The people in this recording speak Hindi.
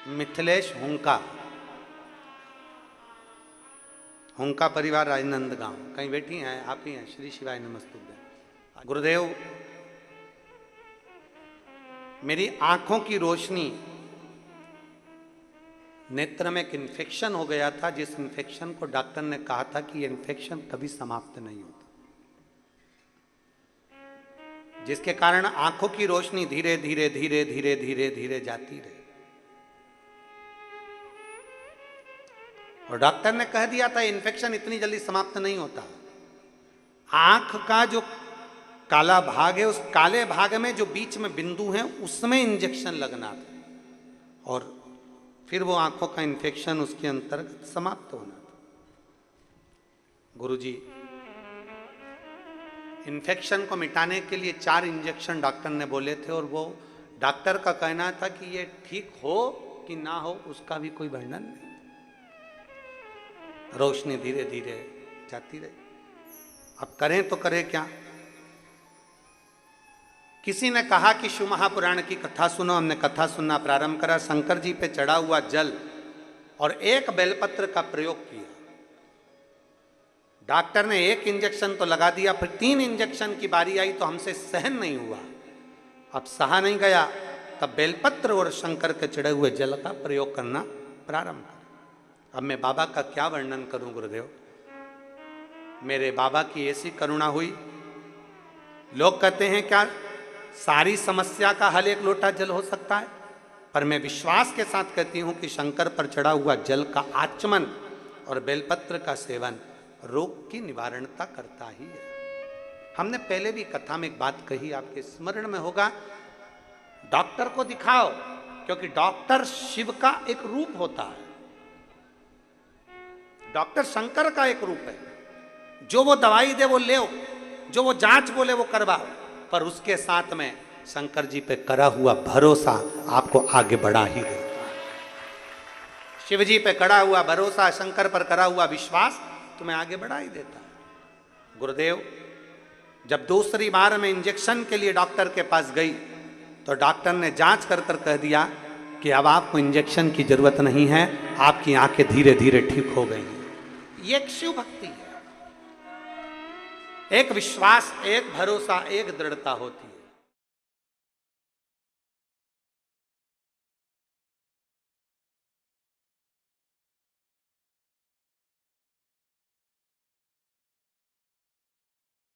मिथिलेश हुंका, हुंका परिवार राजनंद गांव, कहीं बैठी हैं आप ही हैं। श्री शिवाय नमस्तुभ्यं। गुरुदेव, मेरी आंखों की रोशनी, नेत्र में एक इन्फेक्शन हो गया था, जिस इन्फेक्शन को डॉक्टर ने कहा था कि ये इन्फेक्शन कभी समाप्त नहीं होता, जिसके कारण आंखों की रोशनी धीरे धीरे धीरे धीरे धीरे धीरे जाती रही। और डॉक्टर ने कह दिया था इन्फेक्शन इतनी जल्दी समाप्त नहीं होता। आंख का जो काला भाग है, उस काले भाग में जो बीच में बिंदु है, उसमें इंजेक्शन लगना था और फिर वो आंखों का इन्फेक्शन उसके अंतर्गत समाप्त होना था। गुरुजी, इन्फेक्शन को मिटाने के लिए 4 इंजेक्शन डॉक्टर ने बोले थे और वो डॉक्टर का कहना था कि ये ठीक हो कि ना हो उसका भी कोई वर्णन नहीं। रोशनी धीरे धीरे जाती रही। अब करें तो करें क्या? किसी ने कहा कि शिव महापुराण की कथा सुनो। हमने कथा सुनना प्रारंभ करा। शंकर जी पे चढ़ा हुआ जल और एक बेलपत्र का प्रयोग किया। डॉक्टर ने 1 इंजेक्शन तो लगा दिया, फिर 3 इंजेक्शन की बारी आई तो हमसे सहन नहीं हुआ। अब सहा नहीं गया, तब बेलपत्र और शंकर के चढ़े हुए जल का प्रयोग करना प्रारंभ करा। अब मैं बाबा का क्या वर्णन करूं गुरुदेव। मेरे बाबा की ऐसी करुणा हुई। लोग कहते हैं क्या सारी समस्या का हल 1 लोटा जल हो सकता है? पर मैं विश्वास के साथ कहती हूं कि शंकर पर चढ़ा हुआ जल का आचमन और बेलपत्र का सेवन रोग की निवारणता करता ही है। हमने पहले भी कथा में एक बात कही, आपके स्मरण में होगा, डॉक्टर को दिखाओ, क्योंकि डॉक्टर शिव का एक रूप होता है। डॉक्टर शंकर का एक रूप है। जो वो दवाई दे वो ले, जो वो जांच बोले वो करवाओ, पर उसके साथ में शंकर जी पे करा हुआ भरोसा आपको आगे बढ़ा ही देता है। शिव जी पे करा हुआ भरोसा, शंकर पर करा हुआ विश्वास तुम्हें आगे बढ़ा ही देता है। गुरुदेव, जब दूसरी बार मैं इंजेक्शन के लिए डॉक्टर के पास गई तो डॉक्टर ने जांच कर कर कह दिया कि अब आपको इंजेक्शन की जरूरत नहीं है, आपकी आंखें धीरे धीरे ठीक हो गई हैं। ये एक शिव भक्ति है, एक विश्वास, एक भरोसा, एक दृढ़ता होती है।